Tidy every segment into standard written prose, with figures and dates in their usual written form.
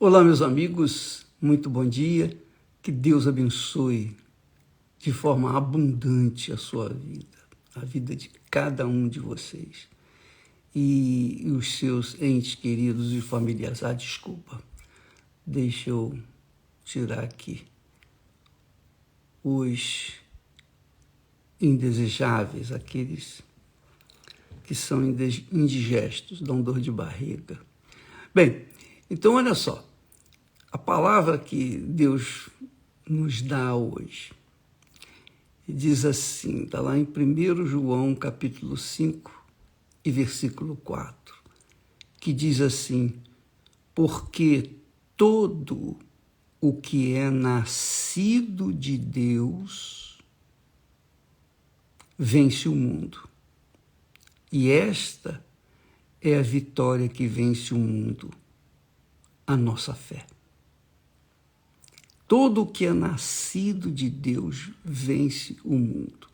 Olá, meus amigos, muito bom dia. Que Deus abençoe de forma abundante a sua vida, a vida de cada um de vocês e os seus entes queridos e familiares. Desculpa, deixa eu tirar aqui os indesejáveis, aqueles que são indigestos, dão dor de barriga. Bem, então olha só. A palavra que Deus nos dá hoje diz assim, está lá em 1 João capítulo 5 e versículo 4, que diz assim: porque todo o que é nascido de Deus vence o mundo. E esta é a vitória que vence o mundo, a nossa fé. Todo o que é nascido de Deus vence o mundo.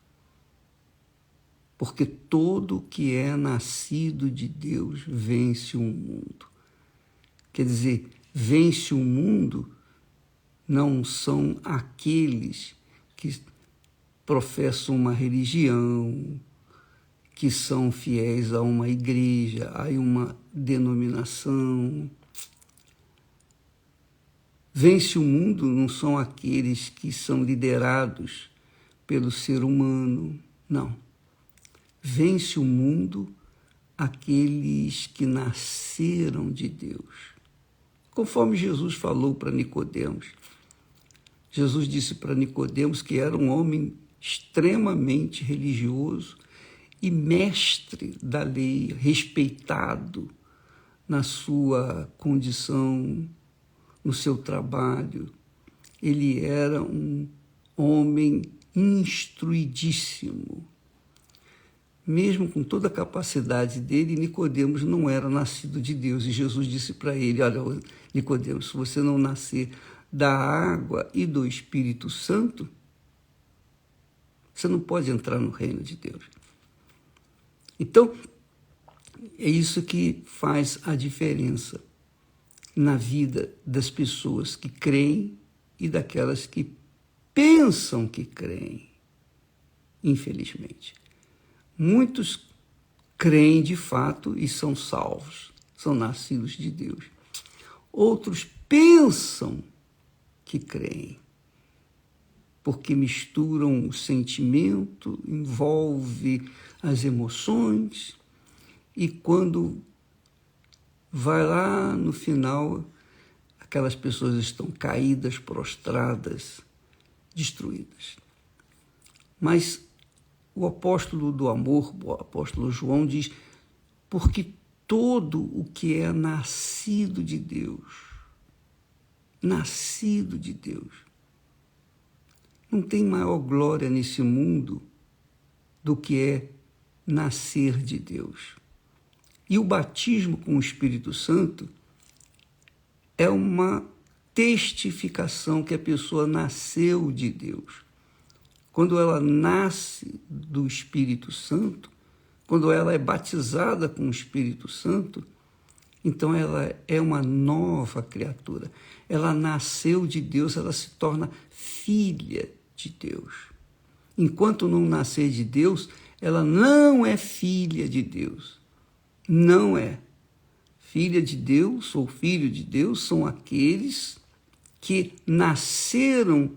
Porque todo o que é nascido de Deus vence o mundo. Quer dizer, vence o mundo não são aqueles que professam uma religião, que são fiéis a uma igreja, a uma denominação. Vence o mundo não são aqueles que são liderados pelo ser humano, não. Vence o mundo aqueles que nasceram de Deus. Conforme Jesus falou para Nicodemos. Jesus disse para Nicodemos que era um homem extremamente religioso e mestre da lei, respeitado na sua condição, no seu trabalho. Ele era um homem instruidíssimo. Mesmo com toda a capacidade dele, Nicodemos não era nascido de Deus. E Jesus disse para ele: olha, Nicodemos, se você não nascer da água e do Espírito Santo, você não pode entrar no reino de Deus. Então, é isso que faz a diferença na vida das pessoas que creem e daquelas que pensam que creem, infelizmente. Muitos creem de fato e são salvos, são nascidos de Deus. Outros pensam que creem, porque misturam o sentimento, envolve as emoções, e quando vai lá no final, aquelas pessoas estão caídas, prostradas, destruídas. Mas o apóstolo do amor, o apóstolo João, diz: porque todo o que é nascido de Deus, não tem maior glória nesse mundo do que é nascer de Deus. E o batismo com o Espírito Santo é uma testificação que a pessoa nasceu de Deus. Quando ela nasce do Espírito Santo, quando ela é batizada com o Espírito Santo, então ela é uma nova criatura. Ela nasceu de Deus, ela se torna filha de Deus. Enquanto não nascer de Deus, ela não é filha de Deus. Não é. Filha de Deus ou filho de Deus são aqueles que nasceram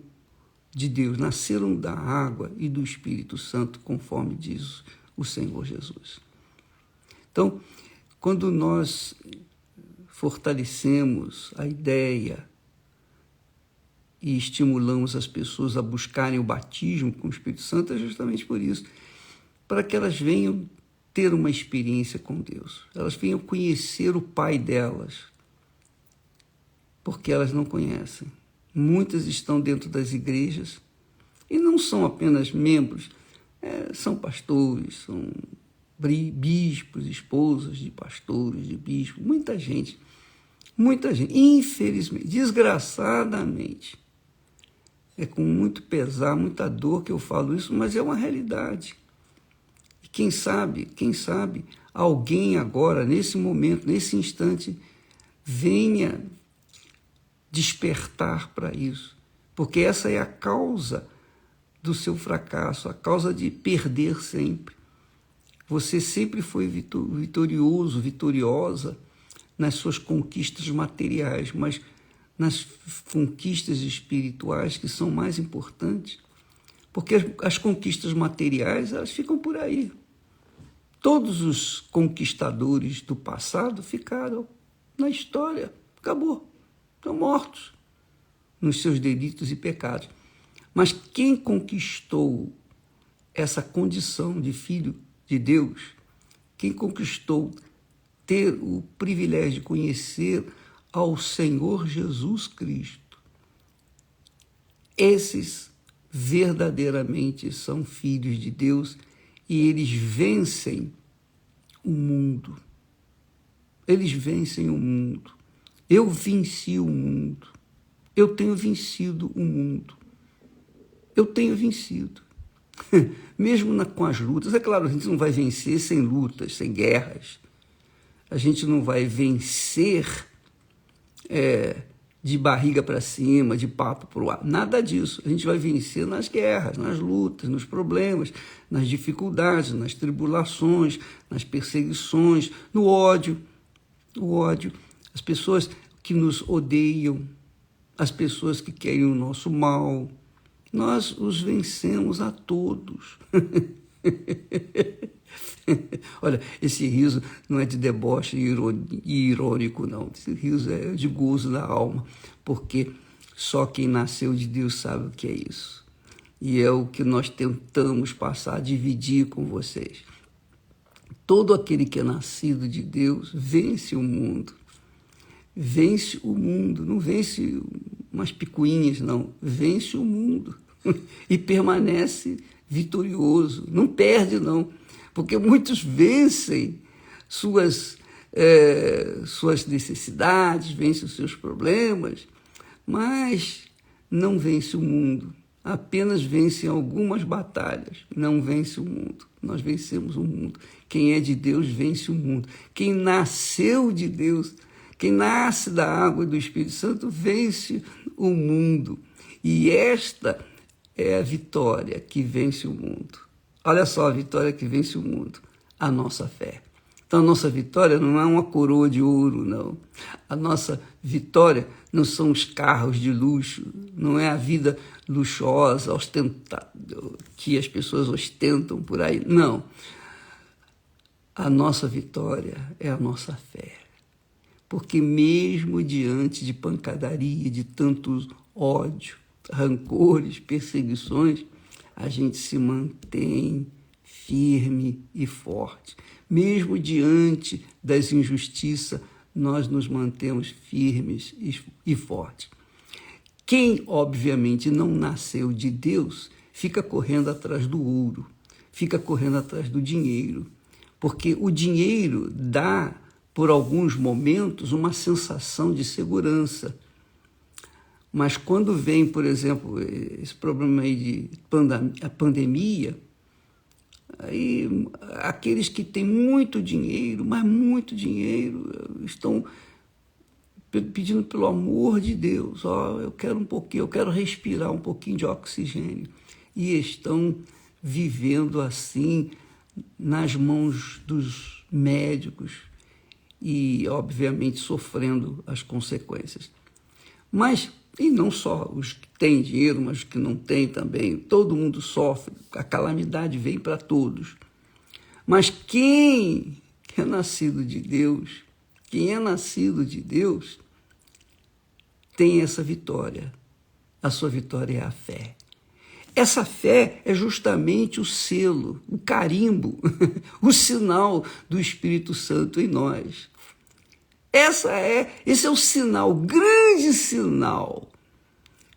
de Deus, nasceram da água e do Espírito Santo, conforme diz o Senhor Jesus. Então, quando nós fortalecemos a ideia e estimulamos as pessoas a buscarem o batismo com o Espírito Santo, é justamente por isso, para que elas venham ter uma experiência com Deus. Elas venham conhecer o Pai delas, porque elas não conhecem. Muitas estão dentro das igrejas e não são apenas membros, são pastores, são bispos, esposas de pastores, de bispos, muita gente, infelizmente, desgraçadamente. É com muito pesar, muita dor que eu falo isso, mas é uma realidade. Quem sabe, alguém agora, nesse momento, nesse instante, venha despertar para isso, porque essa é a causa do seu fracasso, a causa de perder sempre. Você sempre foi vitorioso, vitoriosa nas suas conquistas materiais, mas nas conquistas espirituais que são mais importantes, porque as conquistas materiais, elas ficam por aí. Todos os conquistadores do passado ficaram na história, acabou, estão mortos nos seus delitos e pecados. Mas quem conquistou essa condição de filho de Deus, quem conquistou ter o privilégio de conhecer ao Senhor Jesus Cristo, esses verdadeiramente são filhos de Deus e eles vencem o mundo. Eles vencem o mundo. Eu venci o mundo. Eu tenho vencido o mundo. Eu tenho vencido. Mesmo com as lutas. É claro, a gente não vai vencer sem lutas, sem guerras. A gente não vai vencer de barriga para cima, de papo para o ar. Nada disso. A gente vai vencer nas guerras, nas lutas, nos problemas, nas dificuldades, nas tribulações, nas perseguições, no ódio. O ódio. As pessoas que nos odeiam, as pessoas que querem o nosso mal, nós os vencemos a todos. Olha, esse riso não é de deboche e irônico, não. Esse riso é de gozo da alma, porque só quem nasceu de Deus sabe o que é isso. E é o que nós tentamos passar, dividir com vocês. Todo aquele que é nascido de Deus vence o mundo. Vence o mundo, não vence umas picuinhas, não. Vence o mundo e permanece vitorioso. Não perde, não. Porque muitos vencem suas necessidades, vencem os seus problemas, mas não vence o mundo. Apenas vencem algumas batalhas, não vence o mundo. Nós vencemos o mundo. Quem é de Deus vence o mundo. Quem nasceu de Deus, quem nasce da água e do Espírito Santo, vence o mundo. E esta é a vitória que vence o mundo. Olha só a vitória que vence o mundo, a nossa fé. Então, a nossa vitória não é uma coroa de ouro, não. A nossa vitória não são os carros de luxo, não é a vida luxuosa, que as pessoas ostentam por aí. Não. A nossa vitória é a nossa fé. Porque mesmo diante de pancadaria, de tanto ódio, rancores, perseguições, a gente se mantém firme e forte. Mesmo diante das injustiças, nós nos mantemos firmes e fortes. Quem, obviamente, não nasceu de Deus, fica correndo atrás do ouro, fica correndo atrás do dinheiro, porque o dinheiro dá, por alguns momentos, uma sensação de segurança. Mas quando vem, por exemplo, esse problema aí de a pandemia, aí aqueles que têm muito dinheiro, mas muito dinheiro, estão pedindo pelo amor de Deus, eu quero um pouquinho, eu quero respirar um pouquinho de oxigênio. E estão vivendo assim nas mãos dos médicos e, obviamente, sofrendo as consequências. Mas e não só os que têm dinheiro, mas os que não têm também. Todo mundo sofre, a calamidade vem para todos. Mas quem é nascido de Deus, tem essa vitória. A sua vitória é a fé. Essa fé é justamente o selo, o carimbo, o sinal do Espírito Santo em nós. Esse é o sinal, o grande sinal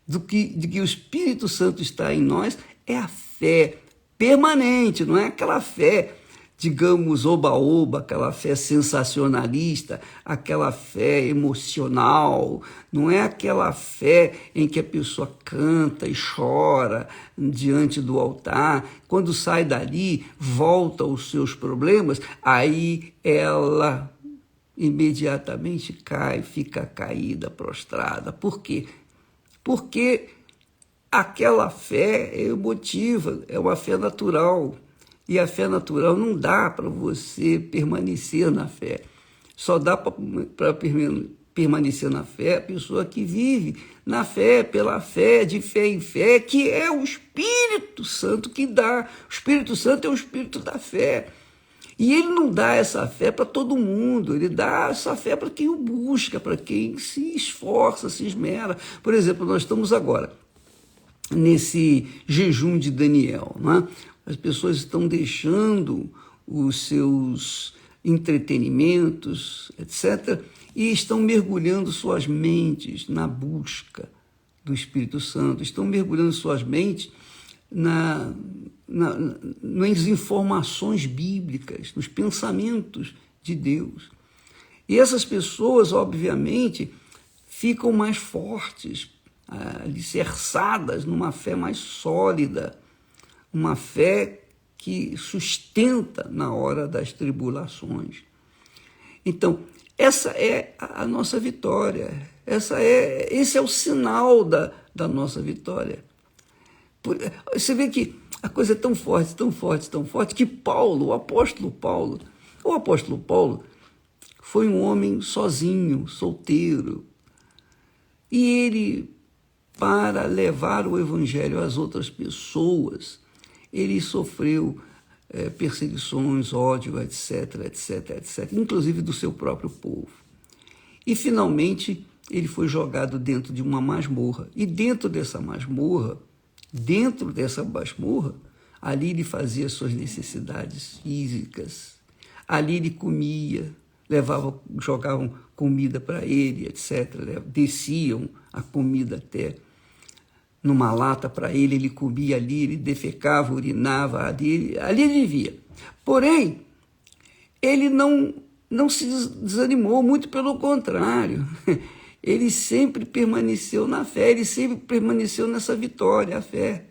de que o Espírito Santo está em nós, é a fé permanente, não é aquela fé, digamos, oba-oba, aquela fé sensacionalista, aquela fé emocional, não é aquela fé em que a pessoa canta e chora diante do altar, quando sai dali, volta aos seus problemas, aí ela imediatamente cai, fica caída, prostrada. Por quê? Porque aquela fé é emotiva, é uma fé natural. E a fé natural não dá para você permanecer na fé. Só dá para permanecer na fé a pessoa que vive na fé, pela fé, de fé em fé, que é o Espírito Santo que dá. O Espírito Santo é o Espírito da fé. E ele não dá essa fé para todo mundo, ele dá essa fé para quem o busca, para quem se esforça, se esmera. Por exemplo, nós estamos agora nesse jejum de Daniel, né? As pessoas estão deixando os seus entretenimentos, etc., e estão mergulhando suas mentes na busca do Espírito Santo, estão mergulhando suas mentes nas informações bíblicas, nos pensamentos de Deus. E essas pessoas, obviamente, ficam mais fortes, alicerçadas numa fé mais sólida, uma fé que sustenta na hora das tribulações. Então, essa é a nossa vitória, esse é o sinal da nossa vitória. Você vê que a coisa é tão forte, tão forte, tão forte, que o apóstolo Paulo foi um homem sozinho, solteiro. E ele, para levar o evangelho às outras pessoas, ele sofreu perseguições, ódio, etc., etc., etc., inclusive do seu próprio povo. E, finalmente, ele foi jogado dentro de uma masmorra. E dentro dessa masmorra, ali ele fazia suas necessidades físicas, ali ele comia, jogavam comida para ele, etc., desciam a comida até numa lata para ele, ele comia ali, ele defecava, urinava, ali ele vivia. Porém, ele não se desanimou, muito pelo contrário. Ele sempre permaneceu na fé, ele sempre permaneceu nessa vitória, a fé.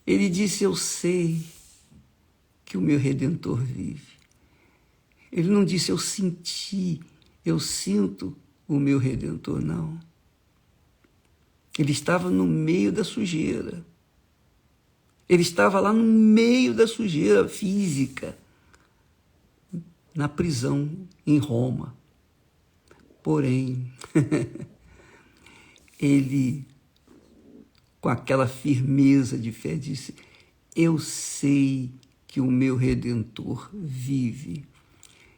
Ele disse, eu sei que o meu Redentor vive. Ele não disse, eu sinto o meu Redentor, não. Ele estava no meio da sujeira. Ele estava lá no meio da sujeira física, na prisão em Roma. Porém, ele, com aquela firmeza de fé, disse, eu sei que o meu Redentor vive.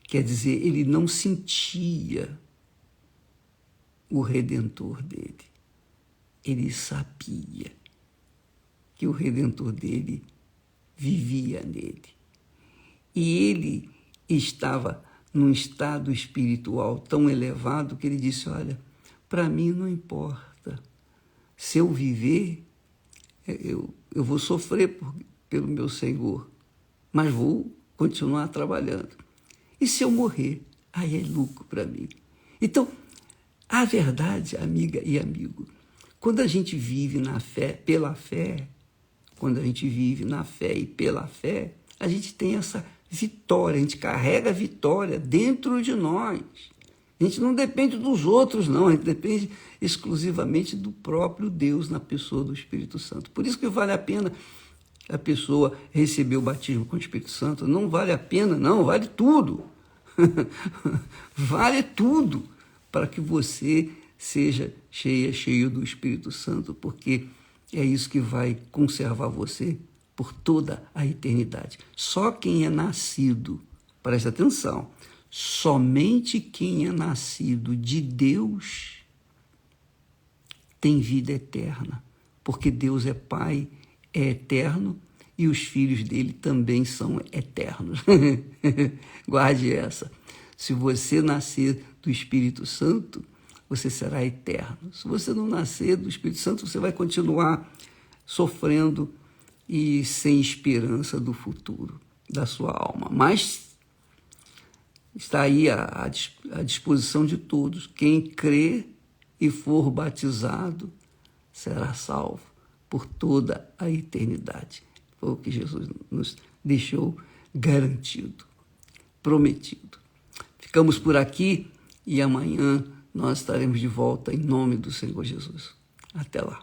Quer dizer, ele não sentia o Redentor dele. Ele sabia que o Redentor dele vivia nele. E ele estava num estado espiritual tão elevado que ele disse, olha, para mim não importa. Se eu viver, eu vou sofrer pelo meu Senhor, mas vou continuar trabalhando. E se eu morrer, aí é lucro para mim. Então, a verdade, amiga e amigo, quando a gente vive na fé, pela fé, quando a gente vive na fé e pela fé, a gente tem essa vitória, a gente carrega a vitória dentro de nós. A gente não depende dos outros, não, a gente depende exclusivamente do próprio Deus na pessoa do Espírito Santo. Por isso que vale a pena a pessoa receber o batismo com o Espírito Santo. Não vale a pena, não, vale tudo. Vale tudo para que você seja cheio do Espírito Santo, porque é isso que vai conservar você por toda a eternidade. Só quem é nascido, presta atenção, somente quem é nascido de Deus tem vida eterna, porque Deus é Pai, é eterno, e os filhos dele também são eternos. Guarde essa. Se você nascer do Espírito Santo, você será eterno. Se você não nascer do Espírito Santo, você vai continuar sofrendo e sem esperança do futuro da sua alma. Mas está aí à disposição de todos. Quem crê e for batizado será salvo por toda a eternidade. Foi o que Jesus nos deixou garantido, prometido. Ficamos por aqui e amanhã nós estaremos de volta em nome do Senhor Jesus. Até lá.